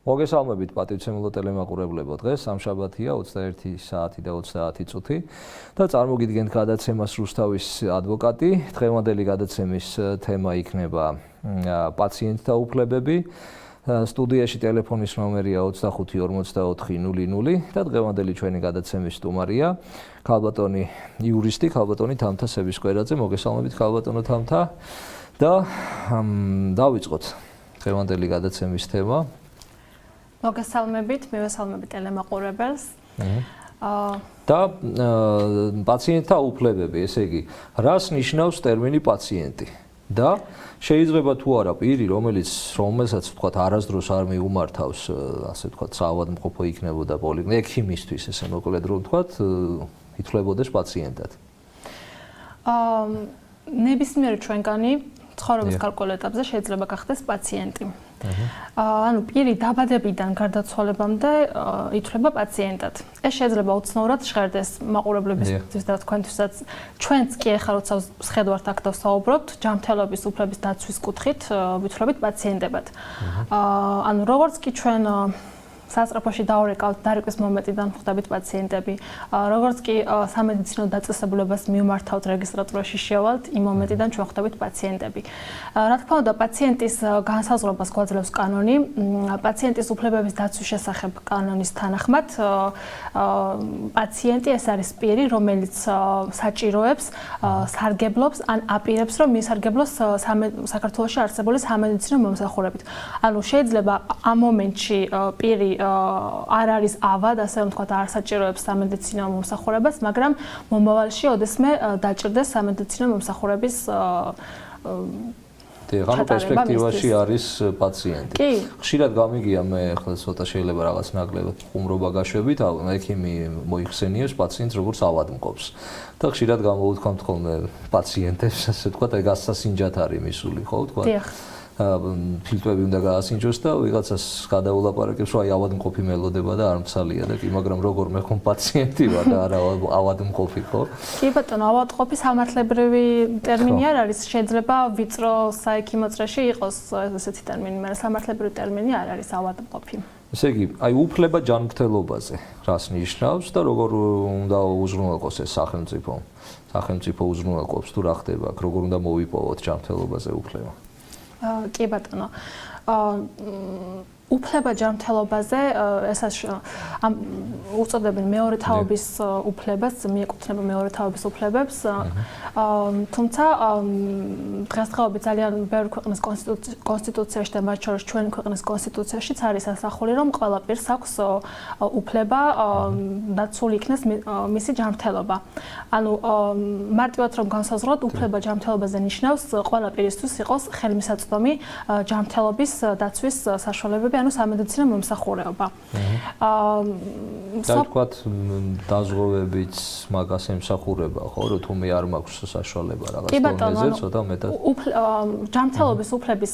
მოგესალმებით პატივცემულო ტელემაყურებლებო, დღეს სამშაბათია 21 საათი და 30 წუთი და წარმოგიდგენთ გადაცემას რუსთავის ადვოკატი. დღევანდელი გადაცემის თემა იქნება პაციენტთა უფლებები. სტუდიაში ტელეფონის ნომერია 25 44 00 და დღევანდელი ჩვენი გადაცემის სტუმარია ქალბატონი იურისტი, ქალბატონი თამთა სებისკვერაძე. მოგესალმებით ქალბატონო თამთა და დავიწყოთ დღევანდელი გადაცემის თემა. მოგესალმებით, მივესალმებით ტელემაყურებელს. და პაციენტთა უფლებები, ესე იგი, რას ნიშნავს ტერმინი პაციენტი? და შეიძლება თუ არა პირი, რომელსაც ვთქვათ არასდროს არ მიუმართავს, ასე ვთქვათ, საავადმყოფო იქნებოდა პოლიკლინიკა, ექიმისთვის, ესე მოკლედ რომ ვთქვათ, ითვლებოდეს პაციენტად. ნებისმიერი ჩვენგანი ცხოვრების გარკვეულ ეტაპზე შეიძლება გახდეს პაციენტი. ანუ პირი დაბადებიდან გარდაცვალებამდე ითვლება პაციენტად. ეს შეიძლება უცნაურად ჟღერდეს მაყურებლებისთვის და თქვენთვისაც. ჩვენც კი ახლა როცა ვსხედვართ აქ და ვსაუბრობთ, ჯანმრთელობის უფლების დაცვის კუთხით ვითვლებით პაციენტებად. ანუ როგორც კი ჩვენ სასწრაფოში დაურეკავთ დარეკვის მომენტიდან ხვდებით პაციენტები, როგორც კი სამედიცინო დაწესებულებას მიმართავთ რეგისტრატურაში შევალთ, იმ მომენტიდან ჩვენ ხვდებით პაციენტები. რა თქმა უნდა, პაციენტის განსაზღვრებას გვაძლევს კანონი, პაციენტის უფლებების დაცვის შესახებ კანონის თანახმად, პაციენტი ეს არის პირი, რომელიც საჭიროებს, სარგებლობს ან აპირებს, რომ მისარგებლოს საქართველოში არსებული სამედიცინო მომსახურებით. ანუ შეიძლება ამ მომენტში პირი არ არის ავად, ასე რომ ვთქვათ, არ საჭიროებს სამედიცინო მომსახურებას, მაგრამ მომავალში ოდესმე დაჭირდეს სამედიცინო მომსახურების ანუ პერსპექტივაში არის პაციენტი. ხშირად გამიგია მე ახლა ცოტა შეიძლება რაღაც ნაკლებად ხუმრობა გაშვებით, ექიმი მოიხსენიებს პაციენტს როგორც ავადმყოფს. და ხშირად გამოვუთქვამთ ხოლმე პაციენტებს, ასე ვთქვათ, აი გასასინჯად არის მისული, ხო ვთქვათ? დიახ. ფილტვები უნდა გაასინჯოს და ვიღაცას გადაულაპარაკებს, რომ აი ავადმყოფი მელოდება და არ მცალია და კი, მაგრამ როგორ მე ხომ პაციენტი ვარ და არა ავადმყოფი, ხო? კი ბატონო, ავადმყოფი სამართლებრივი ტერმინი არ არის, შეიძლება ვიწრო საექიმო წრეში იყოს ესეთი ტერმინი, მაგრამ სამართლებრივი ტერმინი არ არის ავადმყოფი. ესე იგი, აი უფლება ჯანმრთელობაზე რას ნიშნავს და როგორ უნდა უზრუნველყოს ეს სახელმწიფო? სახელმწიფო უზრუნველყოფს თუ რა ხდება აქ, როგორ უნდა მოვიპოვოთ ჯანმრთელობაზე უფლება? კი ბატონო. უფლება ჯანმრთელობაზე ესაც უწოდებენ მეორე თაობის უფლებას, მიეკუთვნება მეორე თაობის უფლებებს. თუმცა დღესდღეობით ძალიან ბევრი ქვეყნის კონსტიტუციაში და მათ შორის ჩვენი ქვეყნის კონსტიტუციაშიც არის ასახული, რომ ყველა პირს აქვს უფლება დაცული იქნეს მისი ჯანმრთელობა. ანუ მარტივად რომ განსაზღვროთ, უფლება ჯანმრთელობაზე ნიშნავს ყველა პირისთვის იყოს ხელმისაწვდომი ჯანმრთელობის დაცვის საშუალებები, ანუ სამედიცინო მომსახურება. და თქვათ დაზღვევებიც მაგას ემსახურება, ხო, რომ თუ მე არ მაქვს საშუალება რაღაც დონეზე, ცოტა მეტად. ჯანმრთელობის უფლების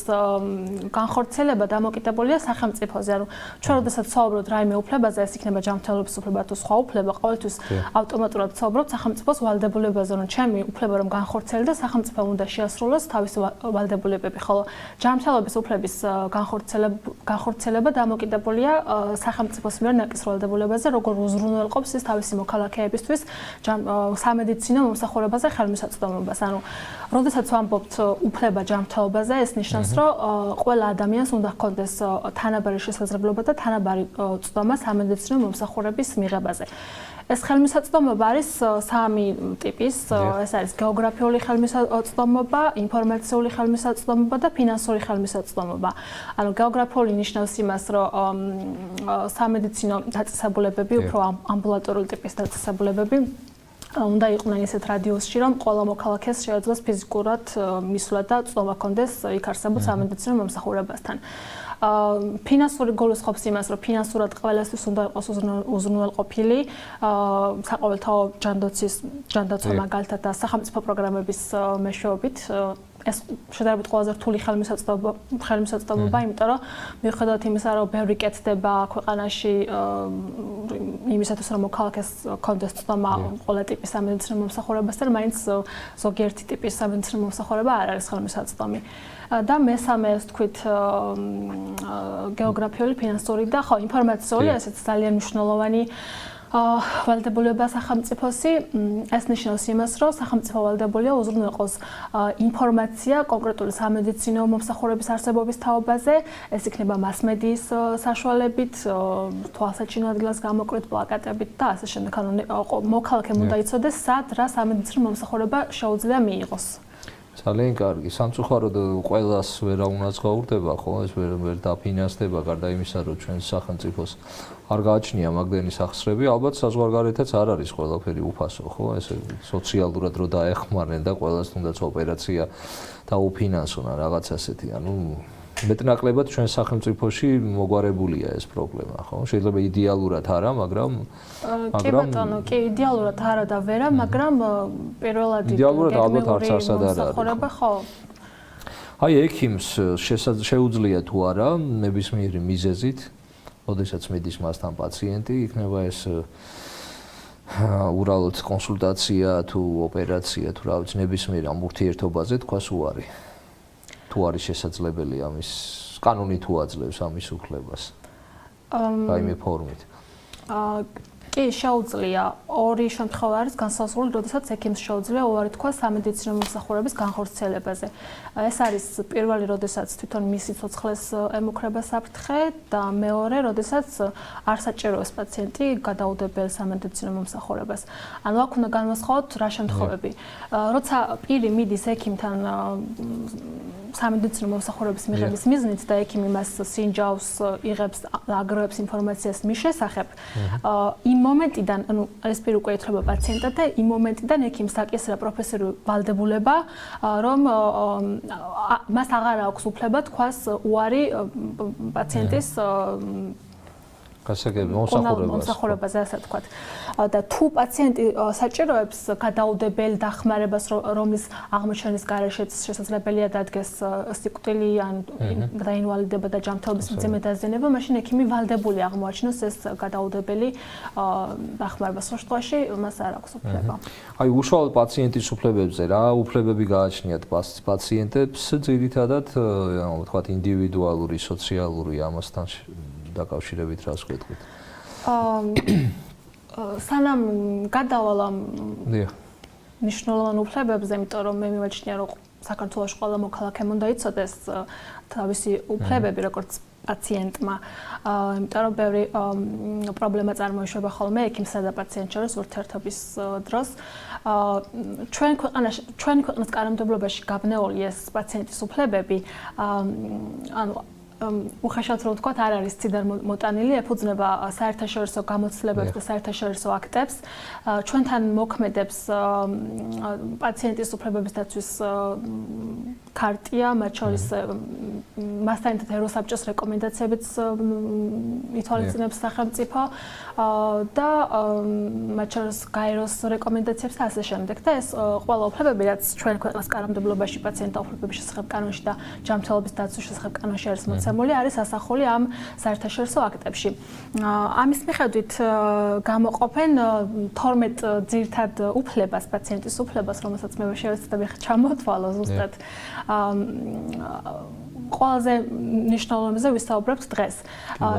განხორციელება დამოკიდებულია სახელმწიფოზე. ანუ ჩვენ როდესაც ვსაუბრობთ რაიმე უფლებაზე, ეს იქნება ჯანმრთელობის უფლება თუ სხვა უფლება, ყოველთვის ავტომატურად ვსაუბრობთ სახელმწიფოს ვალდებულებაზე, რომ ჩემი უფლება რომ განხორციელდეს, სახელმწიფომ უნდა შეასრულოს თავისი ვალდებულებები, ხოლო ჯანმრთელობის უფლების განხორციელება დამოკიდებულია სახელმწიფოს მიერ ნაკის ვალდებულებაზე, როგორ უზრუნველყოფს ის თავისი მოქალაქეებისთვის სამედიცინო მომსახურებაზე ხელმისაწვდომობას. ანუ, როდესაც ვამბობთ უფლება ჯანმრთელობაზე, ეს ნიშნავს, რომ ყველა ადამიანს უნდა ჰქონდეს თანაბარი შესაძლებლობა და თანაბარი წვდომა სამედიცინო მომსახურების მიღებაზე. ეს ხელმისაწვდომობა არის სამი ტიპის, ეს არის გეოგრაფიული ხელმისაწვდომობა, ინფორმაციული ხელმისაწვდომობა და ფინანსური ხელმისაწვდომობა. ანუ გეოგრაფიული ნიშნავს იმას, რომ სამედიცინო დაწესებულებები, უფრო ამბულატორიული ტიპის დაწესებულებები უნდა იყვნენ ისეთ რადიუსში, რომ ყველა მოქალაქეს შეეძლოს ფიზიკურად მისვლა და წვდომა ჰქონდეს იქ არსებულ სამედიცინო მომსახურებასთან. ფინანსური გულისხმობს იმას, რომ ფინანსურად ყველასთვის უნდა იყოს უზრუნველყოფილი საყოველთაო ჯანდაცვა მაგალითად და სახელმწიფო პროგრამების მეშვეობით ეს შედარებით ყველაზე რთული ხელმისაწვდომობა, იმიტომ რომ მიუხედავად იმისა, რომ ბევრი კეთდება ქვეყანაში იმისათვის, რომ მოქალაქეს კონდეს წვდომა ყველა ტიპის სამედიცინო მომსახურებასთან, მაინც ზოგიერთი ტიპის სამედიცინო მომსახურება არ არის ხელმისაწვდომი. და მესამე, ასე ვთქვით, გეოგრაფიული, ფინანსური და ხო, ინფორმაციული, ასეც ძალიან მნიშვნელოვანი ვალდებულება სახელმწიფოსი. ეს ნიშნავს იმას, რომ სახელმწიფო ვალდებულია უზრუნველყოს ინფორმაცია კონკრეტული სამედიცინო მომსახურების არსებობის თაობაზე, ეს იქნება მასმედიის საშუალებით, თვალსაჩინო ადგილას გამოკვეთ პლაკატებით და ასე შემდეგ. ანუ მოქალაქემ უნდა იცოდეს, სად რა სამედიცინო მომსახურება შეუძლია მიიღოს. ძალიან კარგი. სამწუხაროდ ყველას ვერაუნაცღაურდება, ხო, ეს ვერ დაფინანსდება, გარდა იმისა, რომ ჩვენ სახელმწიფოს არ გააჩნია მაგდენის ახსრები, ალბათ საზღვარგარეთაც არ არის ყველაფერი უფასო, ხო? ესე სოციალურად რო დაეხმარნენ და ყველას თუნდაც ოპერაცია დაუფინანსონ რაღაც ასეთი, ანუ მეტნაკლებად ჩვენ სახელმწიფოში მოგვარებულია ეს პრობლემა, ხო? შეიძლება იდეალურად არა, მაგრამ კი ბატონო, კი იდეალურად არა და ვერა, მაგრამ პირველად იდეალურად ალბათ არც არ არის. ხო. აი ექიმს შეუძლია თუ არა ნებისმიერი მიზეზით, როდესაც მიდის მასთან პაციენტი, იქნება ეს ურალოდ კონსულტაცია თუ ოპერაცია თუ რა ვიცი ნებისმიერ ამ ურთიერთობაზე თქვას უარი. თუ არის შესაძლებელი ამის კანონი თუ აძლევს ამის უფლებას. რაიმე ფორმით. კი, შეუძლია. ორი შემთხვევა არის განსაზღვრული, როდესაც ექიმს შეუძლია უარი თქვა სამედიცინო მომსახურების განხორციელებაზე. ეს არის პირველი, როდესაც თვითონ მისი ცოცხლეს ემუქრება საფრთხე და მეორე, როდესაც არ საჭიროებს პაციენტი გადაუდებელ სამედიცინო მომსახურებას. ანუ აქ უნდა განვასხვაოთ რა შემთხვევები. როცა პირი მიდის ექიმთან სამედიცინო მომსახურების მიღების მიზნით და ექიმი მას სინჯავს, იღებს, აგროვებს ინფორმაციას მის შესახებ, იმ მომენტიდან, ანუ ეს პირი უკვე ითვლება პაციენტად და იმ მომენტიდან ექიმს აკისრა პროფესიული ვალდებულება, რომ მას აღარ აქვს უფლება თქვას უარი პაციენტის მომსახურებაზე, ასე ვთქვათ. და თუ პაციენტი საჭიროებს გადაუდებელ დახმარებას, რომლის აღმოჩენის გარეშეც შესაძლებელია დადგეს სიკვდილი ან დაინვალიდება და ჯანმრთელობის მძიმე დაზიანება, მაშინ ექიმი ვალდებული აღმოაჩინოს ეს გადაუდებელი დახმარება. სხვა შემთხვევაში მას არ აქვს უფლება. აი უშუალოდ პაციენტის უფლებებზე რა უფლებები გააჩნიათ პაციენტებს, ძირითადად, ვთქვათ, ინდივიდუალური, სოციალური ამასთან დაკავშირებით რას გვეტყვით? სანამ გადავალ ამ მნიშვნელოვან უფლებებზე, იმიტომ რომ მე მივაჩნია, რომ საქართველოში ყველა მოქალაქემ უნდა იცოდეს თავისი უფლებები, როგორც პაციენტმა, იმიტომ რომ ბევრი პრობლემა წარმოიშვება ხოლმე ექიმსა და პაციენტს შორის ურთიერთობის დროს. ჩვენი ქვეყნის კანონმდებლობაში გაბნეული ეს პაციენტის უფლებები, ანუ უხეშად რომ ვთქვათ, არ არის ციდან მოტანილი, ეფუძნება საერთაშორისო გამოცდილებებს და საერთაშორისო აქტებს. ჩვენთან მოქმედებს პაციენტის უფლებების დაცვის ქარტია, მათ შორის მასთან ერთად ევროსაბჭოს რეკომენდაციებიც ითვალისწინებს სახელმწიფო და მათ შორის გაეროს რეკომენდაციებს და ასე შემდეგ. და ეს ყველა უფლებები, რაც ჩვენ ქვეყნის კანონმდებლობაში პაციენტთა უფლებების შესახებ კანონში და ჯანმრთელობის დაცვის შესახებ კანონში არის მოცემული, არის ასახული ამ საერთაშორისო აქტებში. ამის მიხედვით გამოყოფენ 12 ძირითად უფლებას, პაციენტის უფლებას, რომელსაც მე შევეცდები ჩამოთვალო ზუსტად. ყველაზე მნიშვნელოვანზე ვისაუბრებთ დღეს.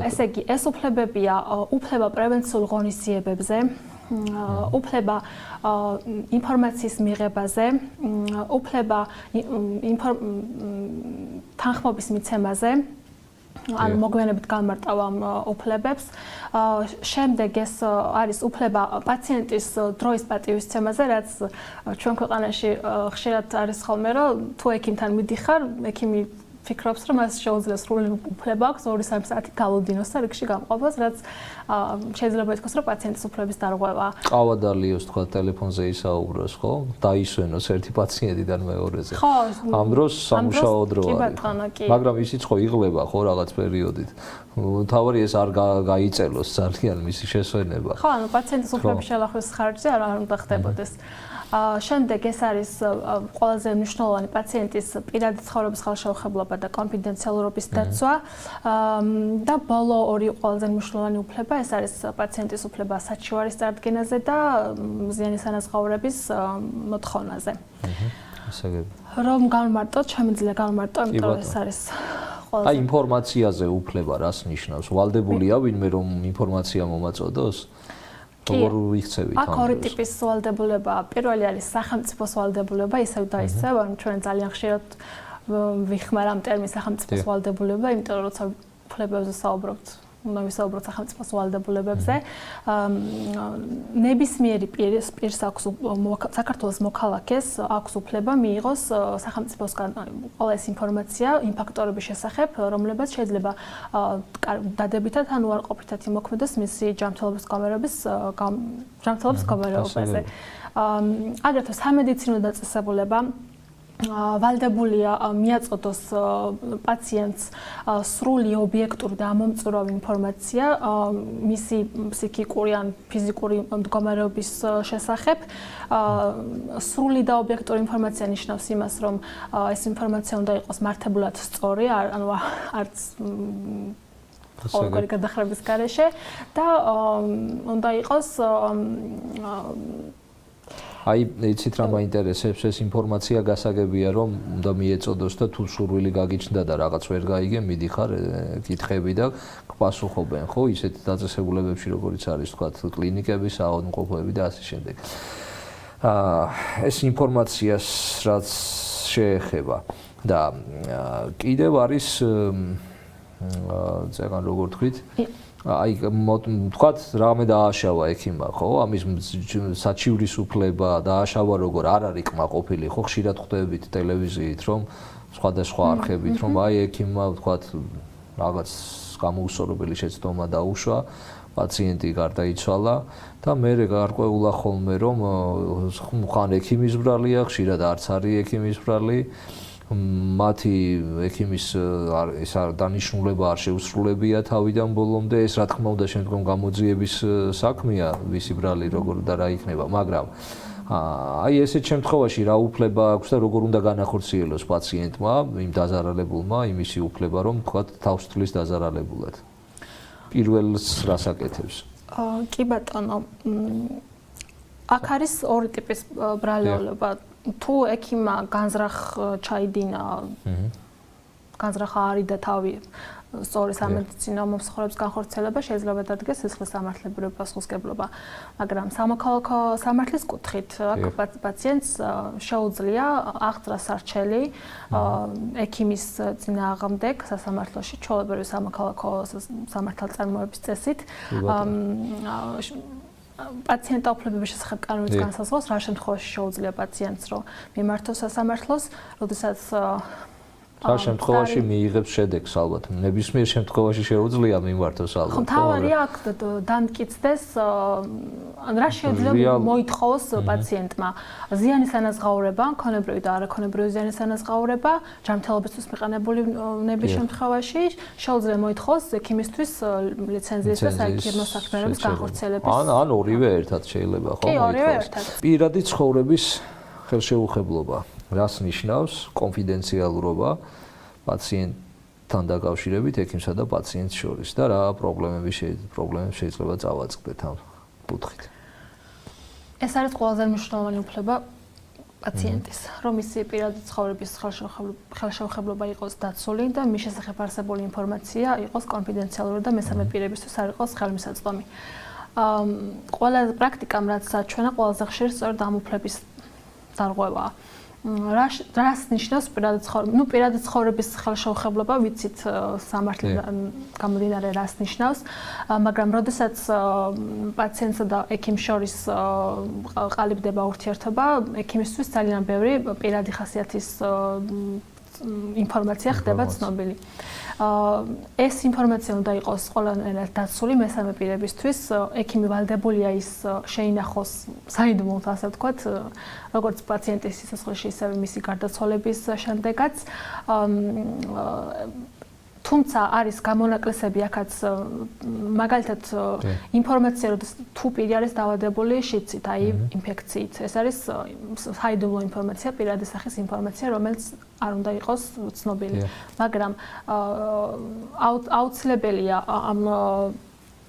ესე იგი, ეს უფლებებია უფლება პრევენციულ ღონისძიებებზე, უფლება ინფორმაციის მიღებაზე, უფლება თანხმობის მიცემაზე, ანუ მოგვიანებით განმარტავ ამ უფლებებს. შემდეგ ეს არის უფლება პაციენტის დროის პატივისცემაზე, რაც ჩვენ ქვეყანაში ხშირად არის ხოლმე, რომ თუ ექიმთან მიდიხარ, ექიმი ფიქრობს, რომ მას შეუძლია სრული უფლება აქვს 2-3 საათი გალოდინოს და რიგში გამყოფას, რაც შეიძლება ითქვას, რომ პაციენტის უფლების დარღვევაა. ყავადალიოს თქვა ტელეფონზე ისაუბროს, ხო? დაისვენოს ერთი პაციენტიდან მეორეზე. ხო, ამ დროს სამუშაო დრო არის. კი ბატონო, კი. მაგრამ ისიც ხო იღლება, ხო, რაღაც პერიოდით. თავარი ეს არ გაიწელოს ძალიან მისი შესვენება. ხო, ანუ პაციენტის უფლების შელახვის ხარჯზე არ უნდა ხდებოდეს. შემდეგ ეს არის ყველაზე მნიშვნელოვანი პაციენტის პირადი ცხოვრების ხელშეუხებლობა და კონფიდენციალურობის დაცვა და ბოლო ორი ყველაზე მნიშვნელოვანი უფლება ეს არის პაციენტის უფლება საჩივარის წარდგენაზე და ზიანის ანაზღაურების მოთხოვნაზე. რომ გავმარტოთ, შემიძლია გავმარტო, იმიტომ რომ ეს არის ყველაზე აი ინფორმაციაზე უფლება რას ნიშნავს? ვალდებულია ვინმე რომ ინფორმაცია მომაწოდოს? როგორ ვიქცევით ამ? აქ ორი ტიპის ვალდებულება. პირველი არის სახელმწიფოს ვალდებულება, ისევ და ისევ, ანუ ჩვენ ძალიან ხშირად ვიხმარ ამ ტერმინს სახელმწიფოს ვალდებულება, იმიტომ რომ როცა უფლებებზე საუბრობთ, უნდა ვისაუბროთ სახელმწიფოს ვალდებულებებზე. ნებისმიერი პირს აქვს საქართველოს მოქალაქეს აქვს უფლება მიიღოს სახელმწიფოსგან ყველა ეს ინფორმაცია იმ ფაქტორების შესახებ, რომლებიც შეიძლება დადებითად ან უარყოფითად იმოქმედოს მისი ჯანმრთელობის გამარჯვებაზე. აგრეთვე სამედიცინო დაწესებულება ვალდებულია მიაწოდოს პაციენტს სრული ობიექტური და ამომწურავი ინფორმაცია მისი ფსიქიკური ან ფიზიკური მდგომარეობის შესახებ. სრული და ობიექტური ინფორმაცია ნიშნავს იმას, რომ ეს ინფორმაცია უნდა იყოს მართებულად სწორი, ანუ არც ყოველგვარი გადახრების გარეშე და უნდა იყოს აი, იცით რა მაინტერესებს ეს ინფორმაცია გასაგებია რომ უნდა მიეწოდოს და თუ სურვილი გაგიჩნდა და რაღაც ვერ გაიგე, მიდიხარ კითხები და გპასუხობენ, ხო, ისეთ დაწესებულებებში როგორიც არის თქვა კლინიკები, საავადმყოფოები და ასე შემდეგ. ეს ინფორმაციას რაც შეეხება და კიდევ არის ზეგან როგორ თქვით აი თქვათ რამე დააშავა ექიმმა ხო ამის საჩივრის უფლება დააშავა როგორ არ არის კმაყოფილი ხო ხშირად ხვდებით ტელევიზიით რომ სხვადასხვა არხებით რომ აი ექიმმა თქვათ რაღაც გამოუსწორებელი შეცდომა დაუშვა პაციენტი გარდაიცვალა და მე გარკვეულა ხოლმე რომ ხან ექიმის ბრალია ხშირად არც არის ექიმის ბრალი მათი ექიმის ეს დანიშნულება არ შეუსრულებია თავიდან ბოლომდე ეს რა თქმა უნდა შემდგომ გამოძიების საქმეა ვისი ბრალი როგორ და რა იქნება მაგრამ აი ესეთ შემთხვევაში რა უფლება აქვს და როგორ უნდა განახორციელოს პაციენტმა იმ დაზარალებულმა იმისი უფლება რომ თქვათ თავს თვლის დაზარალებულად პირველს რას აკეთებს კი ბატონო აქ არის ორი ტიპის ბრალეულობა თუ ექიმმა განზრახ ჩაიდინა განზრახ არიდა თავი სწორი სამედიცინო მომსახურების განხორციელება შეიძლება დადგეს სისხლის სამართლებრივი პასუხისმგებლობა მაგრამ სამოქალაქო სამართლის კუთხით აქ პაციენტს შეუძლია აღძრა სარჩელი ექიმის წინააღმდეგ სასამართლოში ჩვეულებრივი სამოქალაქო სამართალწარმოების წესით პაციენტთა უფლებების შესახებ კანონის განსაზღვრას რა შემთხვევაში შეუძლია პაციენტს რომ მიმართოს სასამართლოს, როდესაც რა შემთხვევაში მიიღებს შედეგს ალბათ ნებისმიერ შემთხვევაში შეუძლია მიმართოს ალბათ. ხო, თავარია აქ დამტკიცდეს ან რა შეუძლია მოითხოვოს პაციენტმა ზიანის ანაზღაურება, ქონებრივი და არაქონებრივი ზიანის ანაზღაურება, ჯანმრთელობისთვის მიყენებული ნების შემთხვევაში შეუძლია მოითხოვოს ექიმისთვის ლიცენზიის და საექიმო საქმიანობის განხორციელების. ან ორივე ერთად შეიძლება ხო? კი, ორივე ერთად. პირადი ცხოვრების ხელშეუხებლობა რას ნიშნავს კონფიდენციალურობა პაციენტთან დაკავშირებით ექიმსა და პაციენტს შორის და რა პრობლემები შეიძლება წავაწყდეთ ამ კუთხით. ეს არის ყველაზე მნიშვნელოვანი უფლება პაციენტის, რომ მისი პირადი ცხოვრების ხელშეუხებლობა იყოს დაცული და მის შესახებ არსებული ინფორმაცია იყოს კონფიდენციალური და მესამე პირებისთვის არ იყოს ხელმისაწვდომი. ყველა პრაქტიკამ რაც საჩვენა ყველაზე ხშირად სწორედ ამ უფლების დარღვევაა. რას ნიშნავს პირადი ცხოვრების ხელშეუხებლობა, ვიცით სამართლიდან გამომდინარე რას ნიშნავს, მაგრამ როდესაც პაციენტსა და ექიმს შორის ყალიბდება ურთიერთობა, ექიმისთვის ძალიან ბევრი პირადი ხასიათის ინფორმაცია ხდება ცნობილი. ეს ინფორმაცია უნდა იყოს ყველანაირად დაცული მესამე პირებისთვის, ექიმი ვალდებულია ის შეინახოს საიდუმლოდ ასე ვთქვათ, როგორც პაციენტის სიცოცხლეში, ისევე მისი გარდაცვალების შემდეგაც. თუმცა არის გამონაკლისები აქაც მაგალითად ინფორმაცია თუ პირი არის დაავადებული შიდსით, აი ინფექციით. ეს არის საიდუმლო ინფორმაცია, პირადი სახის ინფორმაცია, რომელიც არ უნდა იყოს ცნობილი. მაგრამ აუცილებელია ამ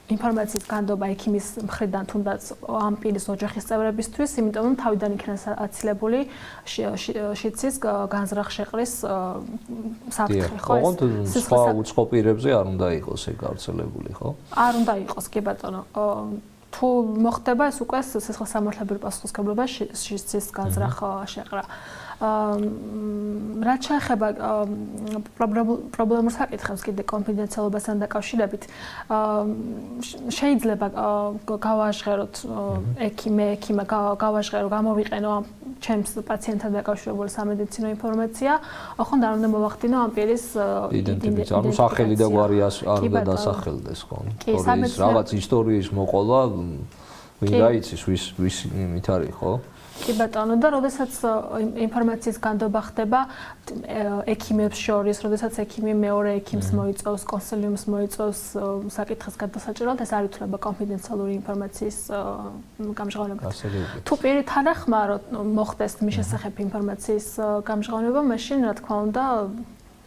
ინფორმაციის განდობა ექიმის მხრიდან თუნდაც ამ პირის ოჯახის წევრებისთვის, იმიტომ რომ თავიდან იქნება აცილებული შიდსის განზრახ შეყრის საფრთხე, ხო? ოღონდ სხვა უცხო პირებზე არ უნდა იყოს ეგ გავრცელებული, ხო? არ უნდა იყოს, კი ბატონო. თუ მოხდება ეს უკვე სისხლის სამართლებრივი პასუხისმგებლობა შიდსის განზრახ შეყრა. რაც შეეხება პრობლემურ საკითხებს კიდე კონფიდენციალობასთან დაკავშირებით, შეიძლება გავაჟღეროთ ექიმა გავაჟღერო, გამოვიყენო ჩემს პაციენტთან დაკავშირებული სამედიცინო ინფორმაცია, ოღონდ არ უნდა მოვახდინო ამ პირის იდენტიფიკაცია, ანუ სახელი და გვარი არ უნდა დასახელდეს, ხო? თორე ის რაღაც ისტორიის მოყოლა ვინ გაიცის ვის იმით არის, ხო? კი ბატონო, და როდესაც ინფორმაციის განდობა ხდება ექიმებს შორის, როდესაც ექიმი მეორე ექიმს მოიწევს, კონსილიუმს მოიწევს საკითხის გადასაჭრელად, ეს არ ითვლება კონფიდენციალური ინფორმაციის გამჟღავნებად. თუ პირი თანახმარო მოხდეს მის შესახებ ინფორმაციის გამჟღავნება, მაშინ რა თქმა უნდა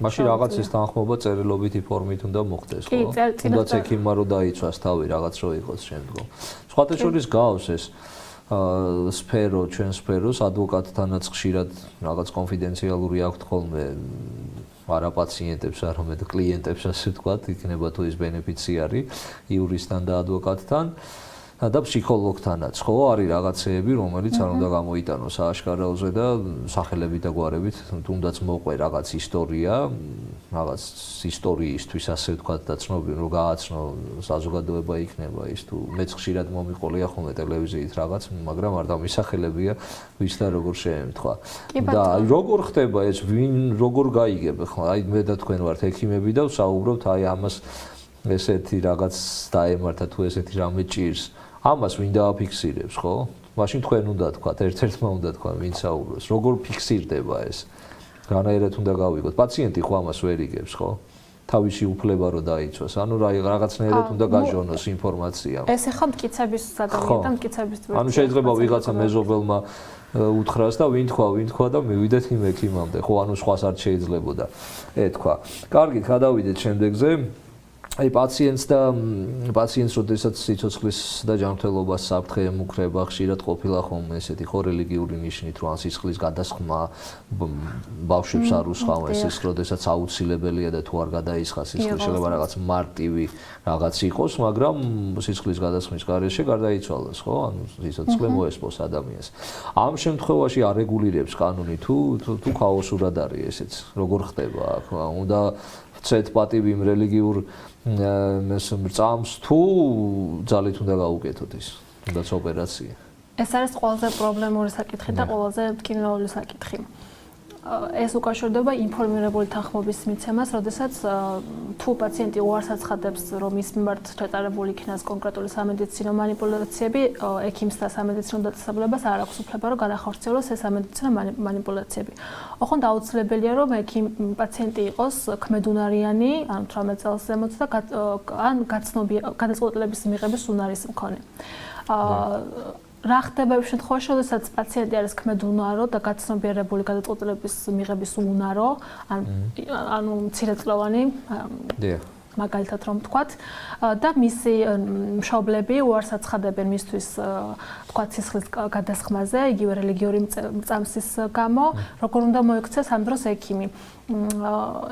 მაშინ რაღაც ის თანხმობა წერილობითი ფორმით უნდა მოხდეს, ხო? თუნდაც ექიმმა რო დაიცვას თავი რაღაც რო იყოს შემდგომ. სხვათა შორის გავს ეს სფერო, ჩვენ სფეროს ადვოკატთანაც ხშირად რაღაც კონფიდენციალური აქვთ ხოლმე არა პაციენტებს, არამედ კლიენტებს, ასე ვთქვათ, იქნება თუ ის ბენეფიციარი იურისტთან და ადვოკატთან. და ფსიქოლოგთანაც, ხო, არის რაღაცეები, რომელიც არ უნდა გამოიტანოს ააშკარაოზე და სახელებით და გვარებით, თუნდაც მოყვე რაღაც ისტორია, რაღაც ისტორიისთვის, ასე ვთქვათ, და ცნობილი რომ გააცნო საზოგადოება იქნება ის თუ მეც ხშირად მომიყოლია ხოლმე ტელევიზიით რაღაც, მაგრამ არ დამისახელებია ვის და როგორ შეემთხვა. და როგორ ხდება ეს, ვინ როგორ გაიგებ ხო? აი მე და თქვენ ვართ ექიმები და ვსაუბრობთ აი ამას ესეთი რაღაც დაემართა თუ ესეთი რამე ჭირს. ამას ვინ დააფიქსირებს, ხო? მაშინ თქვენ უნდა თქვათ, ერთ-ერთმა უნდა თქვა, ვინ საუბრობს. როგორ ფიქსირდება ეს? განაირად უნდა გავიგოთ. პაციენტი ხო ამას ვერ იგებს, ხო? თავისი უფლება რო დაიცვას. ანუ რაღაცნაირად უნდა გაჟონოს ინფორმაცია. ეს ახლა მტკიცების საგანია და მტკიცების თვერწია. ანუ შეიძლება ვიღაცა მეზობელმა უთხრას და ვინ თქვა და მივიდეთ იმ ექიმამდე. ხო, ანუ სხვას არ შეიძლებოდა ეთქვა. კარგით, გადავიდეთ შემდეგზე. აი პაციენტს როდესაც სიცოცხლის და ჯანმრთელობას საფრთხე ემუქრება, ხშირად ყოფილა ხოლმე ესეთი ხო რელიგიური ნიშნით, რომ ან სისხლის გადასხმა ბავშვებს არ უსხავენ, ეს როდესაც აუცილებელია და თუ არ გადაისხა სისხლი, შეიძლება რაღაც მარტივი რაღაც იყოს, მაგრამ სისხლის გადასხმის გარეშე გარდაიცვალოს, ხო? ანუ სიცოცხლე მოესპოს ადამიანს. ამ შემთხვევაში არეგულირებს კანონი თუ ქაოსურად არის ესეც, როგორ ხდება აქ? უნდა ვცეთ პატივი იმ რელიგიურ მრწამს თუ ძალით უნდა გაუკეთოთ ის, თუნდაც ოპერაცია. ეს არის ყველაზე პრობლემური საკითხი და ყველაზე მტკივნეული საკითხი. ეს უკავშირდება ინფორმირებული თანხმობის მიცემას, როდესაც თუ პაციენტი უარს აცხადებს, რომ ის მიმართ ჩატარებული იქნას კონკრეტული სამედიცინო манипуляციები, ექიმს და სამედიცინო დაწესებულებას არ აქვს უფლება, რომ განახორციელოს ეს სამედიცინო манипуляციები. ოღონდ აუცილებელია, რომ პაციენტი იყოს ქმედუნარიანი, ან 18 წელს ზემოთ და ან გადაწყვეტილების მიღების უნარის მქონე. რა ხდება იმ შემთხვევაში, როდესაც პაციენტი არის ქმედუნარო და გაცნობიერებული გადაწყვეტილების მიღების უნარო, ანუ მცირეწლოვანი, მაგალითად რომ ვთქვათ, და მისი მშობლები უარს აცხადებენ მისთვის, ვთქვათ, სისხლის გადასხმაზე, იგივე რელიგიური მრწამსის გამო, როგორ უნდა მოიქცეს ამ დროს ექიმი.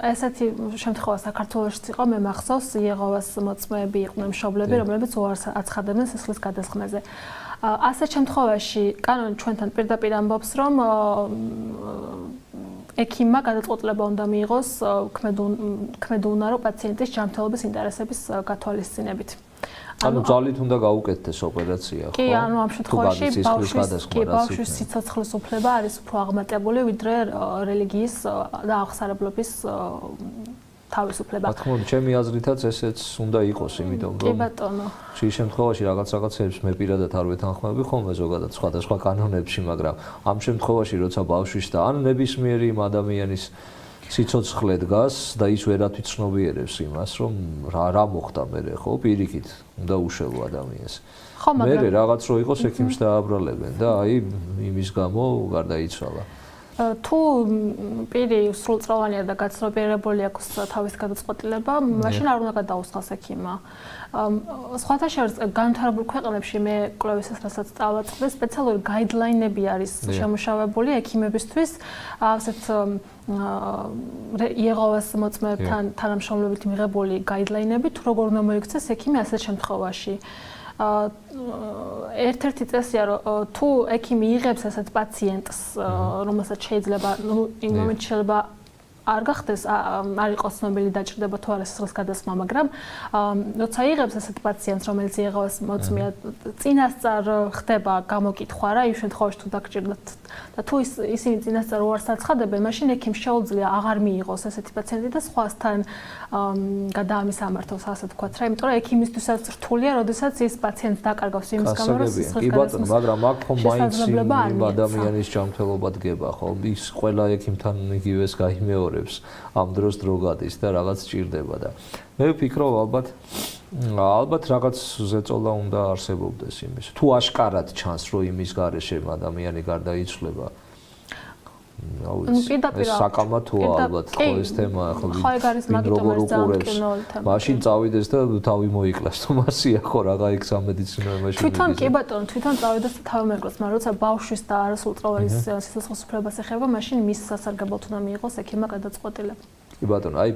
ესეთი შემთხვევა საქართველოშიც იყო, მე მახსოვს, იეღოვას მოწმეები იყვნენ მშობლები, რომლებიც უარს აცხადებდნენ სისხლის გადასხმაზე. ასეთ შემთხვევაში კანონი ჩვენთან პირდაპირ ამბობს, რომ ექიმმა გადაწყვეტილება უნდა მიიღოს ქმედუნარო პაციენტის ჯანმრთელობის ინტერესების გათვალისწინებით. ანუ ძალით უნდა გაუკეთდეს ოპერაცია, ხო? კი, ანუ ამ შემთხვევაში ბავშვის სიცოცხლის უფლება არის უფრო აღმატებული, ვიდრე რელიგიის და აღსარებლობის თავისუფლება. რა თქმა უნდა, ჩემი აზრითაც ესეც უნდა იყოს, იმიტომ რომ კი ბატონო. შე შემთხვევაში რაღაცებს მე პირადად არ ვეთანხმები ხოლმე ზოგადად სხვადასხვა კანონებში, მაგრამ ამ შემთხვევაში როცა ბავშვის და ან ნებისმიერი იმ ადამიანის სიცოცხლე დგას და ის ვერათ ვიცნობიერებს იმას, რომ რა მოხდა მერე, ხო, პირიქით უნდა უშელო ადამიანს. მერე რაღაც რო იყოს ექიმს დააბრალებენ და აი იმის გამო გარდაიცვალა. თუ პირი სრულწლოვანია და გაცნობიერებული აქვს თავის გადაწყვეტილება, მაშინ არ უნდა გადაუსხას ექიმმა. სხვათა შორის განვითარებულ ქვეყნებში მე კვლევისას რასაც წავაწყდი, სპეციალური გაიდლაინები არის შემუშავებული ექიმებისთვის, ასეთ იეღოვას მოწმეებთან თანამშრომლობით მიღებული გაიდლაინები, თუ როგორ უნდა მოიქცეს ექიმი ასეთ შემთხვევაში. ერთ-ერთი წესია, რომ თუ ექიმი იღებს ასეთ პაციენტს, რომელსაც შეიძლება იმ მომენტში შეიძლება არ გახდეს, არ იყოს ცნობილი დაჭირდება თუ არა სისხლის გადასხმა, მაგრამ როცა იღებს ასეთ პაციენტს, რომელიც იეღოვას მოწმეა, წინასწარ ხდება გამოკითხვა რა, იმ შემთხვევაში თუ დაგჭირდათ და თუ ისინი წინასწარ უარს აცხადებენ, მაშინ ექიმს შეუძლია აღარ მიიღოს ასეთი პაციენტი და სხვასთან გადაამისამართოს, ასე ვთქვათ რა, იმიტომ რომ ექიმისთვისაც რთულია, როდესაც ის პაციენტს დაკარგავს იმის გამო, რომ სისხლის გადასხმის მაგრამ აქ ხომ მაინც იმ ადამიანის ჯანმრთელობა დგება, ხო? ის ყველა ექიმთან იგივეს გაიმეორებს, ამ დროს დრო გადის და რაღაც ჭირდება და მე ვფიქრობ ალბათ რაღაც ზეწოლა უნდა არსებობდეს იმის. თუ აშკარად ჩანს, რომ იმის გარეშე ადამიანი გარდაიცვლება, ეს საკამათოა ალბათ, ხო ეს თემა ხო როგორ უყურებს. მაშინ წავიდეს და თავი მოიკლას, თუ მასია ხო რაღა იქ სამედიცინოში. თვითონ კი ბატონო, თვითონ წავიდეს და თავი მოიკლას, მაგრამ როცა ბავშვის და არასრულწლოვანის სიცოცხლის უფლებას ეხება, მაშინ მის სასარგებლოდ უნდა მიიღოს ექიმმა გადაწყვეტილება. კი ბატონო, აი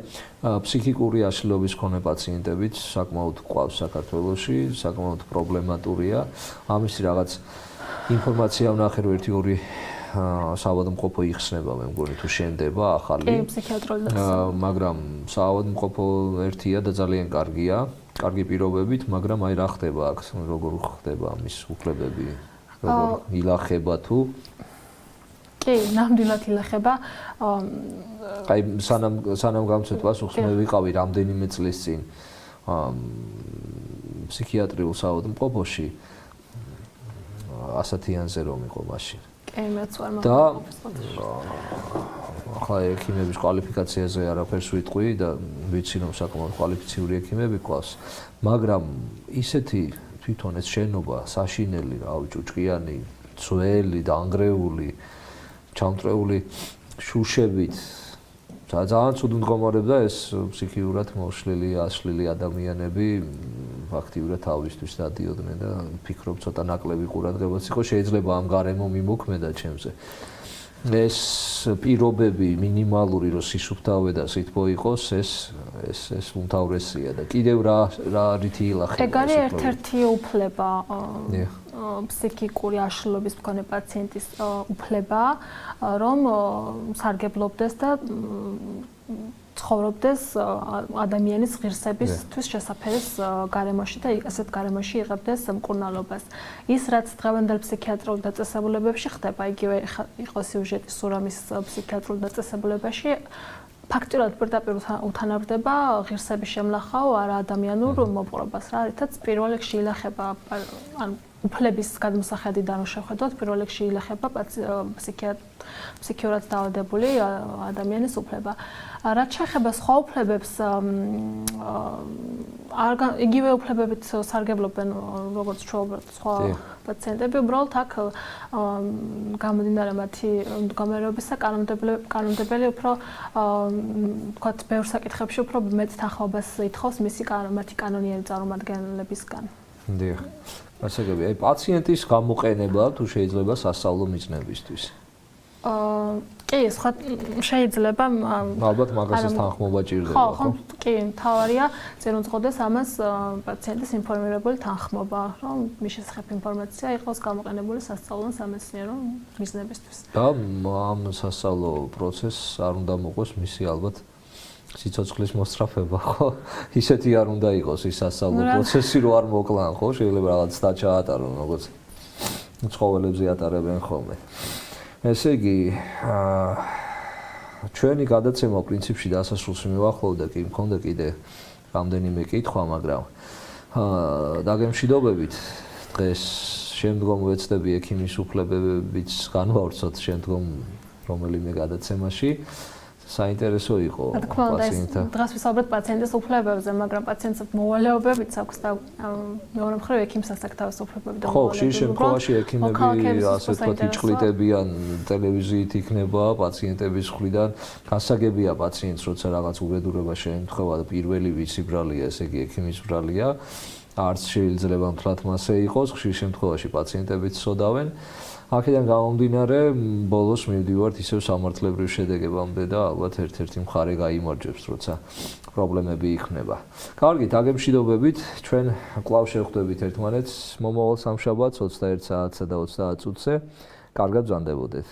ფსიქიკური აშლილობის მქონე პაციენტებიც საკმაოდ ყავს საქართველოში, საკმაოდ პრობლემატურია. ამისი რაღაც ინფორმაცია ვნახე, რომ 1-2 საავადმყოფო იხსნება, მე მგონი თუ შენდება ახალი. ფსიქიატრული დაწესებულება. მაგრამ საავადმყოფო ერთია და ძალიან კარგია, კარგი პირობებით, მაგრამ აი რა ხდება აქ, როგორ ხდება ამის უფლებები, როგორ ილახება თუ კი, ნამდვილად ილახება. აი სანამ გამცეთვას უხსნე ვიყავი რამდენიმე წლის წინ ფსიქიატრიულ საავადმყოფოში 100-იანზე რომ იყო მაშინ. კი, მეც ვარ და ახლა ექიმების კვალიფიკაციაზე არაფერს ვიტყვი და ვიცი რომ საკმაოდ კვალიფიციური ექიმები ყავს, მაგრამ ისეთი თვითონ ეს შენობა საშინელი, რავი, ჭუჭყიანი, ძველი, დანგრეული, ჩამწრეული შუშებით ძალიან ცუდ მდგომარეობდა ეს ფსიქიურად მოშლილი, აშლილი ადამიანები ფაქტიურად თავისთვის დადიოდნენ და ვფიქრობ ცოტა ნაკლები ყურადღებაც იყო შეიძლება ამ გარემო მიმოქმედა ჩემზე. ეს პირობები მინიმალური რომ სისუფთავე და სითბო იყოს, ეს უმთავრესია და კიდევ რა რითი ილახება. ეგ არის ერთ-ერთი უფლება ფსიქიკური აშლილობის მქონე პაციენტის უფლება, რომ სარგებლობდეს და ცხოვრობდეს ადამიანის ღირსებისთვის შესაფერეს გარემოში და ასეთ გარემოში იღებდეს მკურნალობას. ის რაც დღევანდელ ფსიქიატრიულ დაწესებულებებში ხდება, იგივე იყო სიუჟეტი სურამის ფსიქიატრიულ დაწესებულებაში, ფაქტურად პირდაპირ უთანაბრდება ღირსების შემლახავ არაადამიანურ მოპყრობას რა, რითაც პირველ რიგში ილახება ან უფლების გადმოსახედიდან რომ შევხედოთ, პირველ რიგში ილახება ფსიქიურად დაავადებული ადამიანის უფლება. რაც შეეხება სხვა უფლებებს, იგივე უფლებებით სარგებლობენ როგორც ჩვეულებრივ სხვა პაციენტები, უბრალოდ აქ გამომდინარე მათი მდგომარეობისა კანონმდებელი უფრო ვთქვათ, ბევრ საკითხებში უფრო მეტ თანხმობას ითხოვს მათი კანონიერი წარმომადგენლებისგან. დიახ. ასაგები, აი პაციენტის გამოყენება თუ შეიძლება სასწავლო მიზნებისთვის. კი, სხვა შეიძლება ალბათ მაგასაც თანხმობა ჭირდება, ხო? კი, თავარია წინ უძღოდეს ამას პაციენტის ინფორმირებული თანხმობა, რომ მის შესახებ ინფორმაცია იყოს გამოყენებული სასწავლო სამეცნიერო მიზნებისთვის. და ამ სასწავლო პროცესს არ უნდა მოყოს მისი ალბათ სიცოცხლის მოსწრაფება, ხო? ისეთი არ უნდა იყოს ის სასწავლო პროცესი, რომ არ მოკლან, ხო? შეიძლება რაღაც დაჩაატარონ, როგორც ცხოველებზე ატარებენ ხოლმე. ესე იგი, ჩვენი გადაცემა პრინციპში დასასრულს მივახლოვდა, კი მქონდა კიდე რამდენიმე კითხვა, მაგრამ დაგემშვიდობებით დღეს შემდგომ ვეცდები ექიმის უფლებებიც განვავრცოთ შემდგომ რომელიმე გადაცემაში. საინტერესო იყო პაციენტთა. დღეს ვისაუბრეთ პაციენტის უფლებებზე, მაგრამ პაციენტს მოვალეობებიც აქვს და მეორე მხრივ ექიმსაც აქვს თავისუფლებები და ხო, ხშირ შემთხვევაში ექიმები ასე ვთქვათ იჭყლიტებიან ტელევიზიით იქნება პაციენტების მხრიდან. გასაგებია პაციენტს, როცა რაღაც უბედურება შეემთხვევა და პირველი ვიცი ბრალია, ესე იგი ექიმის ბრალია, არც შეიძლება მთლად მასე იყოს, ხშირ შემთხვევაში პაციენტებიც სოდავენ. აქედან გამომდინარე, ბოლოს მივდივართ ისევ სამართლებრივ შედეგებამდე და ალბათ ერთ-ერთი მხარე გაიმარჯვებს, როცა პრობლემები იქნება. კარგით, აგემშვიდობებით, ჩვენ კვლავ შევხვდებით ერთმანეთს მომავალ სამშაბათს 21 საათსა და 30 წუთზე. კარგად ბრძანდებოდეთ.